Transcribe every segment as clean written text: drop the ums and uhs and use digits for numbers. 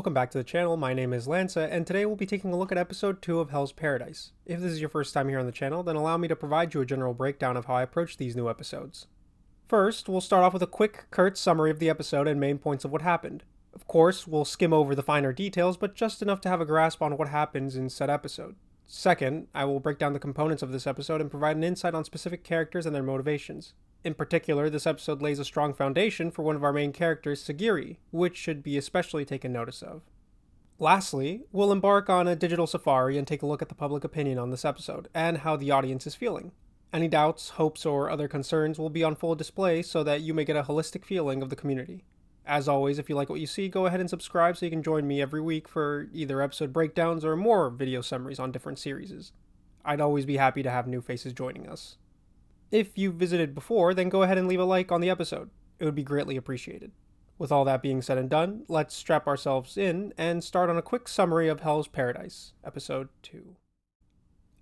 welcome back to the channel. My name is Lanza, and today we'll be taking a look at episode 2 of Hell's Paradise. If this is your first time here on the channel, then allow me to provide you a general breakdown of how I approach these new episodes. First, we'll start off with a quick, curt summary of the episode and main points of what happened. Of course, we'll skim over the finer details, but just enough to have a grasp on what happens in said episode. Second, I will break down the components of this episode and provide an insight on specific characters and their motivations. In particular, this episode lays a strong foundation for one of our main characters, Sagiri, which should be especially taken notice of. Lastly, we'll embark on a digital safari and take a look at the public opinion on this episode, and how the audience is feeling. Any doubts, hopes, or other concerns will be on full display so that you may get a holistic feeling of the community. As always, if you like what you see, go ahead and subscribe so you can join me every week for either episode breakdowns or more video summaries on different series. I'd always be happy to have new faces joining us. If you've visited before, then go ahead and leave a like on the episode. It would be greatly appreciated. With all that being said and done, let's strap ourselves in and start on a quick summary of Hell's Paradise, Episode 2.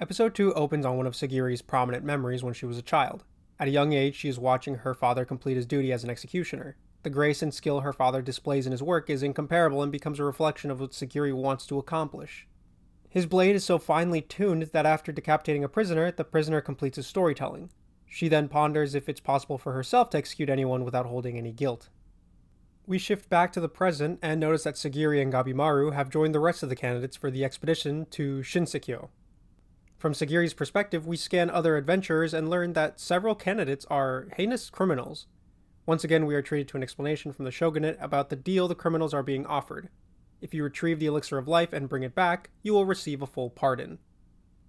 Episode 2 opens on one of Sagiri's prominent memories when she was a child. At a young age, she is watching her father complete his duty as an executioner. The grace and skill her father displays in his work is incomparable and becomes a reflection of what Sagiri wants to accomplish. His blade is so finely tuned that after decapitating a prisoner, the prisoner completes his storytelling. She then ponders if it's possible for herself to execute anyone without holding any guilt. We shift back to the present and notice that Sagiri and Gabimaru have joined the rest of the candidates for the expedition to Shinseikyo. From Sagiri's perspective, we scan other adventurers and learn that several candidates are heinous criminals. Once again, we are treated to an explanation from the shogunate about the deal the criminals are being offered. If you retrieve the elixir of life and bring it back, you will receive a full pardon.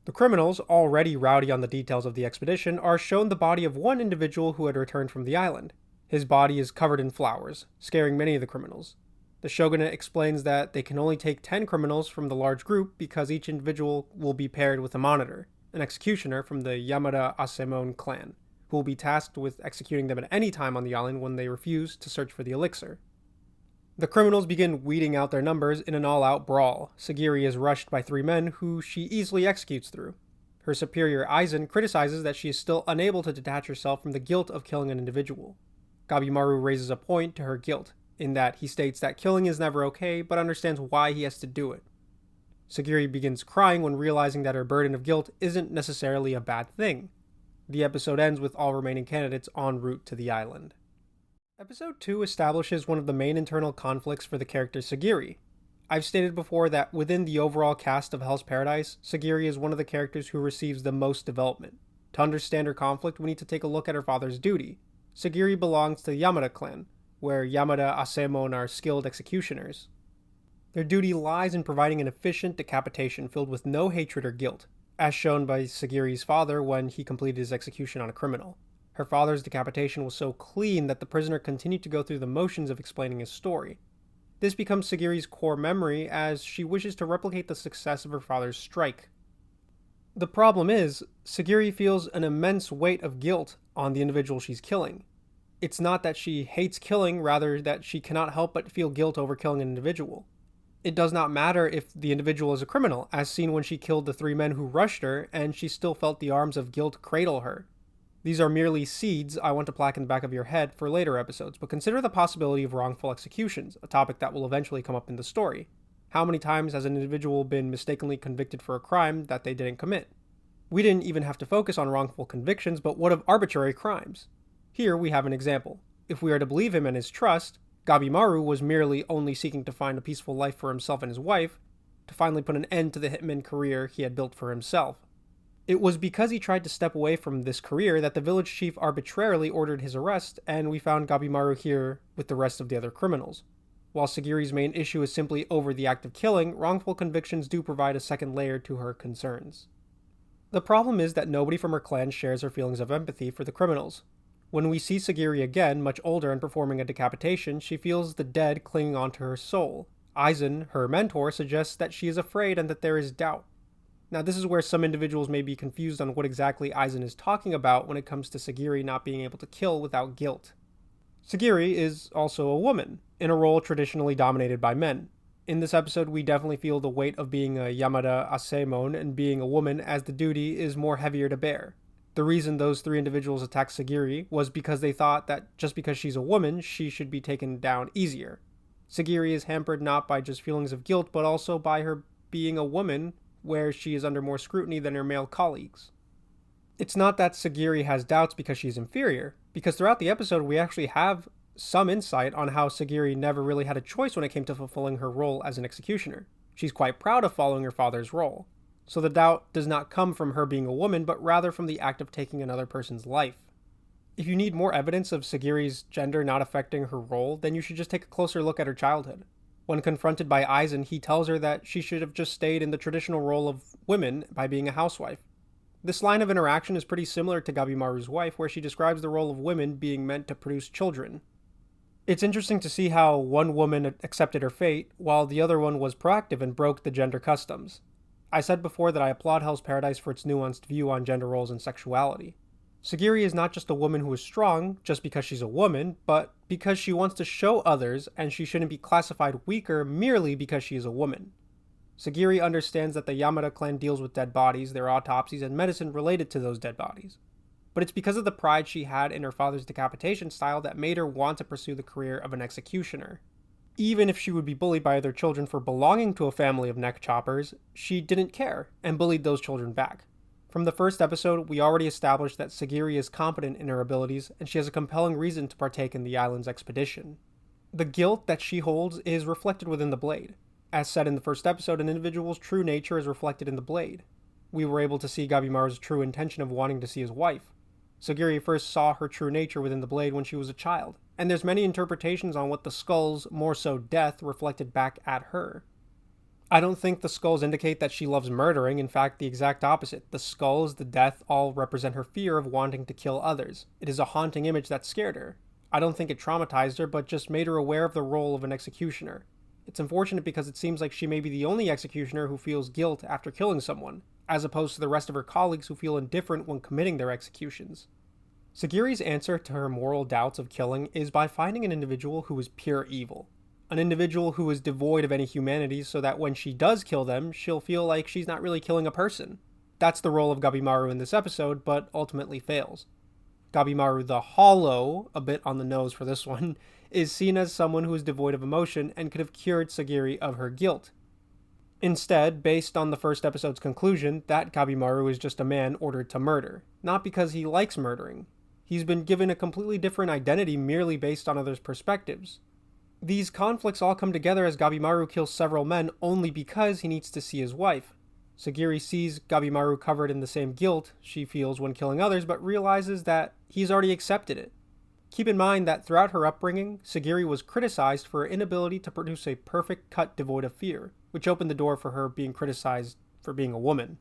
The criminals, already rowdy on the details of the expedition, are shown the body of one individual who had returned from the island. His body is covered in flowers, scaring many of the criminals. The shogunate explains that they can only take 10 criminals from the large group because each individual will be paired with a monitor, an executioner from the Yamada Asemon clan, who will be tasked with executing them at any time on the island when they refuse to search for the elixir. The criminals begin weeding out their numbers in an all-out brawl. Sagiri is rushed by 3 men who she easily executes through. Her superior Aizen criticizes that she is still unable to detach herself from the guilt of killing an individual. Gabimaru raises a point to her guilt, in that he states that killing is never okay, but understands why he has to do it. Sagiri begins crying when realizing that her burden of guilt isn't necessarily a bad thing. The episode ends with all remaining candidates en route to the island. Episode 2 establishes one of the main internal conflicts for the character Sagiri. I've stated before that within the overall cast of Hell's Paradise, Sagiri is one of the characters who receives the most development. To understand her conflict, we need to take a look at her father's duty. Sagiri belongs to the Yamada clan, where Yamada Asemon are skilled executioners. Their duty lies in providing an efficient decapitation filled with no hatred or guilt, as shown by Sagiri's father when he completed his execution on a criminal. Her father's decapitation was so clean that the prisoner continued to go through the motions of explaining his story. This becomes Sagiri's core memory as she wishes to replicate the success of her father's strike. The problem is, Sagiri feels an immense weight of guilt on the individual she's killing. It's not that she hates killing, rather that she cannot help but feel guilt over killing an individual. It does not matter if the individual is a criminal, as seen when she killed the 3 men who rushed her, and she still felt the arms of guilt cradle her. These are merely seeds I want to plaque in the back of your head for later episodes, but consider the possibility of wrongful executions, a topic that will eventually come up in the story. How many times has an individual been mistakenly convicted for a crime that they didn't commit? We didn't even have to focus on wrongful convictions, but what of arbitrary crimes? Here we have an example. If we are to believe him and his trust, Gabimaru was merely only seeking to find a peaceful life for himself and his wife, to finally put an end to the hitman career he had built for himself. It was because he tried to step away from this career that the village chief arbitrarily ordered his arrest, and we found Gabimaru here with the rest of the other criminals. While Sagiri's main issue is simply over the act of killing, wrongful convictions do provide a second layer to her concerns. The problem is that nobody from her clan shares her feelings of empathy for the criminals. When we see Sagiri again, much older and performing a decapitation, she feels the dead clinging onto her soul. Aizen, her mentor, suggests that she is afraid and that there is doubt. Now, this is where some individuals may be confused on what exactly Aizen is talking about when it comes to Sagiri not being able to kill without guilt. Sagiri is also a woman, in a role traditionally dominated by men. In this episode, we definitely feel the weight of being a Yamada Asemon and being a woman, as the duty is more heavier to bear. The reason those 3 individuals attacked Sagiri was because they thought that just because she's a woman, she should be taken down easier. Sagiri is hampered not by just feelings of guilt, but also by her being a woman, where she is under more scrutiny than her male colleagues. It's not that Sagiri has doubts because she's inferior, because throughout the episode we actually have some insight on how Sagiri never really had a choice when it came to fulfilling her role as an executioner. She's quite proud of following her father's role. So the doubt does not come from her being a woman, but rather from the act of taking another person's life. If you need more evidence of Sagiri's gender not affecting her role, then you should just take a closer look at her childhood. When confronted by Aizen, he tells her that she should have just stayed in the traditional role of women by being a housewife. This line of interaction is pretty similar to Gabimaru's wife, where she describes the role of women being meant to produce children. It's interesting to see how one woman accepted her fate, while the other one was proactive and broke the gender customs. I said before that I applaud Hell's Paradise for its nuanced view on gender roles and sexuality. Sagiri is not just a woman who is strong just because she's a woman, but because she wants to show others, and she shouldn't be classified weaker merely because she is a woman. Sagiri understands that the Yamada clan deals with dead bodies, their autopsies, and medicine related to those dead bodies. But it's because of the pride she had in her father's decapitation style that made her want to pursue the career of an executioner. Even if she would be bullied by other children for belonging to a family of neck choppers, she didn't care and bullied those children back. From the first episode, we already established that Sagiri is competent in her abilities, and she has a compelling reason to partake in the island's expedition. The guilt that she holds is reflected within the blade. As said in the first episode, an individual's true nature is reflected in the blade. We were able to see Gabimaru's true intention of wanting to see his wife. Sagiri first saw her true nature within the blade when she was a child, and there's many interpretations on what the skulls, more so death, reflected back at her. I don't think the skulls indicate that she loves murdering, in fact the exact opposite. The skulls, the death, all represent her fear of wanting to kill others. It is a haunting image that scared her. I don't think it traumatized her, but just made her aware of the role of an executioner. It's unfortunate because it seems like she may be the only executioner who feels guilt after killing someone, as opposed to the rest of her colleagues who feel indifferent when committing their executions. Sagiri's answer to her moral doubts of killing is by finding an individual who is pure evil. An individual who is devoid of any humanity so that when she does kill them, she'll feel like she's not really killing a person. That's the role of Gabimaru in this episode, but ultimately fails. Gabimaru the Hollow, a bit on the nose for this one, is seen as someone who is devoid of emotion and could have cured Sagiri of her guilt. Instead, based on the first episode's conclusion, that Gabimaru is just a man ordered to murder, not because he likes murdering. He's been given a completely different identity merely based on others' perspectives. These conflicts all come together as Gabimaru kills several men only because he needs to see his wife. Sagiri sees Gabimaru covered in the same guilt she feels when killing others, but realizes that he's already accepted it. Keep in mind that throughout her upbringing, Sagiri was criticized for her inability to produce a perfect cut devoid of fear, which opened the door for her being criticized for being a woman.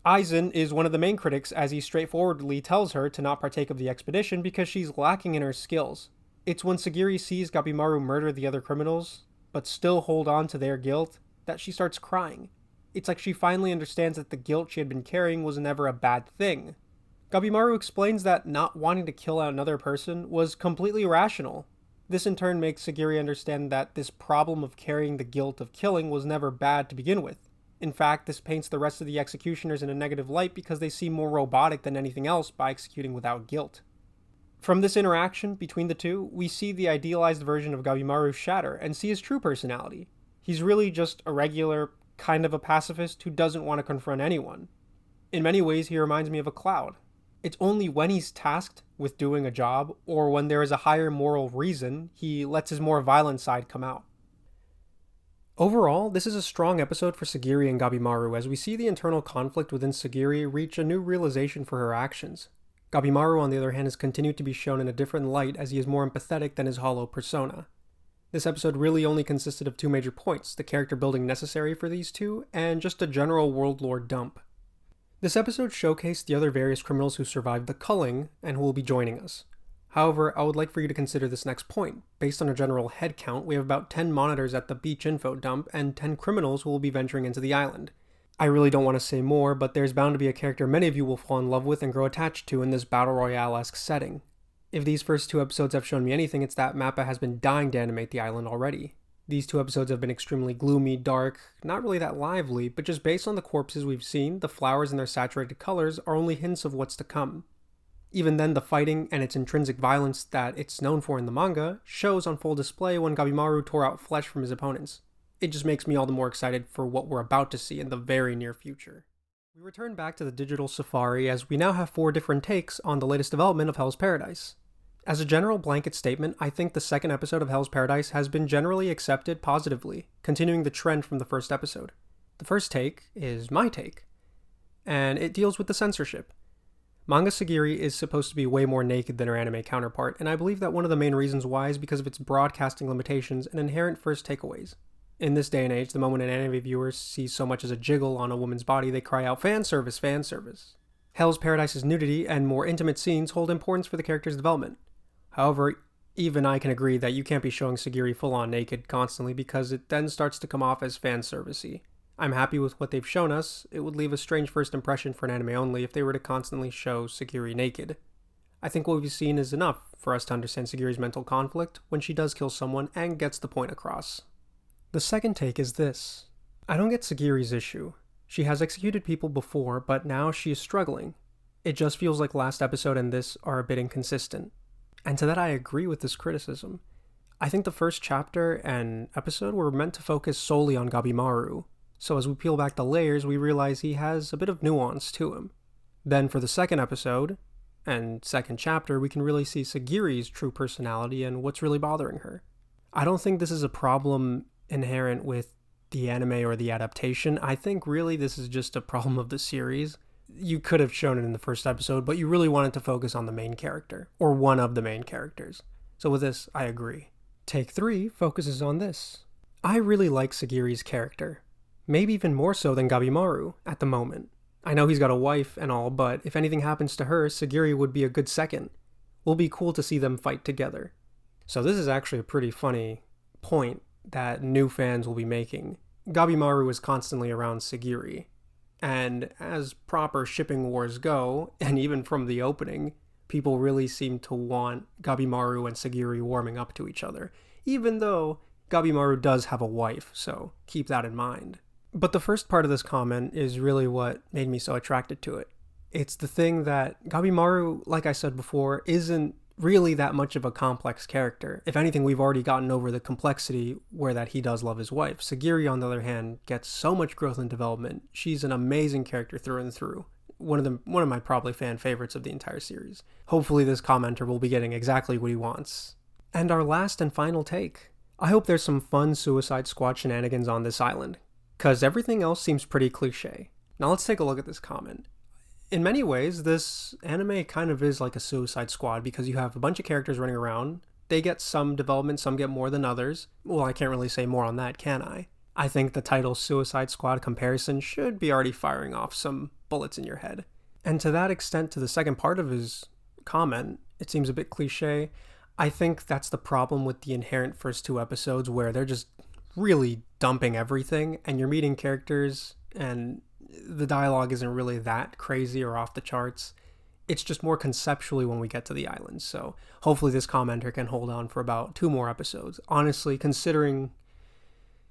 Aizen is one of the main critics as he straightforwardly tells her to not partake of the expedition because she's lacking in her skills. It's when Sagiri sees Gabimaru murder the other criminals, but still hold on to their guilt, that she starts crying. It's like she finally understands that the guilt she had been carrying was never a bad thing. Gabimaru explains that not wanting to kill another person was completely rational. This in turn makes Sagiri understand that this problem of carrying the guilt of killing was never bad to begin with. In fact, this paints the rest of the executioners in a negative light because they seem more robotic than anything else by executing without guilt. From this interaction between the two, we see the idealized version of Gabimaru shatter and see his true personality. He's really just a regular, kind of a pacifist who doesn't want to confront anyone. In many ways, he reminds me of a cloud. It's only when he's tasked with doing a job, or when there is a higher moral reason, he lets his more violent side come out. Overall, this is a strong episode for Sagiri and Gabimaru as we see the internal conflict within Sagiri reach a new realization for her actions. Gabimaru, on the other hand, has continued to be shown in a different light as he is more empathetic than his hollow persona. This episode really only consisted of two major points, the character building necessary for these two, and just a general world lore dump. This episode showcased the other various criminals who survived the culling and who will be joining us. However, I would like for you to consider this next point. Based on a general head count, we have about 10 monitors at the beach info dump and 10 criminals who will be venturing into the island. I really don't want to say more, but there's bound to be a character many of you will fall in love with and grow attached to in this Battle Royale-esque setting. If these first two episodes have shown me anything, it's that Mappa has been dying to animate the island already. These two episodes have been extremely gloomy, dark, not really that lively, but just based on the corpses we've seen, the flowers and their saturated colors are only hints of what's to come. Even then, the fighting and its intrinsic violence that it's known for in the manga shows on full display when Gabimaru tore out flesh from his opponents. It just makes me all the more excited for what we're about to see in the very near future. We return back to the digital safari as we now have 4 different takes on the latest development of Hell's Paradise. As a general blanket statement, I think the second episode of Hell's Paradise has been generally accepted positively, continuing the trend from the first episode. The first take is my take, and it deals with the censorship. Manga Sagiri is supposed to be way more naked than her anime counterpart, and I believe that one of the main reasons why is because of its broadcasting limitations and inherent first takeaways. In this day and age, the moment an anime viewer sees so much as a jiggle on a woman's body, they cry out, "Fan service, fan service." Hell's Paradise's nudity and more intimate scenes hold importance for the character's development. However, even I can agree that you can't be showing Sagiri full-on naked constantly because it then starts to come off as fan servicey. I'm happy with what they've shown us. It would leave a strange first impression for an anime only if they were to constantly show Sagiri naked. I think what we've seen is enough for us to understand Sagiri's mental conflict when she does kill someone and gets the point across. The second take is this. I don't get Sagiri's issue. She has executed people before, but now she is struggling. It just feels like last episode and this are a bit inconsistent. And to that I agree with this criticism. I think the first chapter and episode were meant to focus solely on Gabimaru, so as we peel back the layers we realize he has a bit of nuance to him. Then for the second episode and second chapter we can really see Sagiri's true personality and what's really bothering her. I don't think this is a problem inherent with the anime or the adaptation. I think really this is just a problem of the series. You could have shown it in the first episode, but you really wanted to focus on the main character, or one of the main characters. So with this, I agree. Take 3 focuses on this. I really like Sagiri's character. Maybe even more so than Gabimaru at the moment. I know he's got a wife and all, but if anything happens to her, Sagiri would be a good second. Will be cool to see them fight together. So this is actually a pretty funny point that new fans will be making. Gabimaru is constantly around Sagiri, and as proper shipping wars go, and even from the opening, people really seem to want Gabimaru and Sagiri warming up to each other, even though Gabimaru does have a wife, so keep that in mind. But the first part of this comment is really what made me so attracted to it. It's the thing that Gabimaru, like I said before, isn't really that much of a complex character. If anything, we've already gotten over the complexity where that he does love his wife. Sagiri, on the other hand, gets so much growth and development. She's an amazing character through and through. One of my probably fan favorites of the entire series. Hopefully this commenter will be getting exactly what he wants. And our last and final take. I hope there's some fun Suicide Squad shenanigans on this island, cause everything else seems pretty cliche. Now let's take a look at this comment. In many ways, this anime kind of is like a Suicide Squad because you have a bunch of characters running around. They get some development, some get more than others. Well, I can't really say more on that, can I? I think the title Suicide Squad comparison should be already firing off some bullets in your head. And to that extent, to the second part of his comment, it seems a bit cliche. I think that's the problem with the inherent first 2 episodes where they're just really dumping everything and you're meeting characters and the dialogue isn't really that crazy or off the charts. It's just more conceptually when we get to the islands. So hopefully this commenter can hold on for about 2 more episodes. Honestly, considering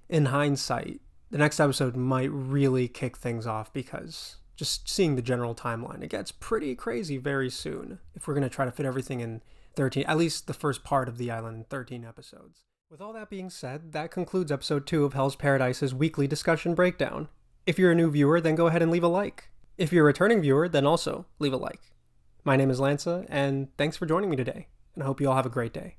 in hindsight, the next episode might really kick things off because just seeing the general timeline, it gets pretty crazy very soon if we're going to try to fit everything in 13, at least the first part of the island in 13 episodes. With all that being said, that concludes episode 2 of Hell's Paradise's weekly discussion breakdown. If you're a new viewer, then go ahead and leave a like. If you're a returning viewer, then also leave a like. My name is Lanza, and thanks for joining me today, and I hope you all have a great day.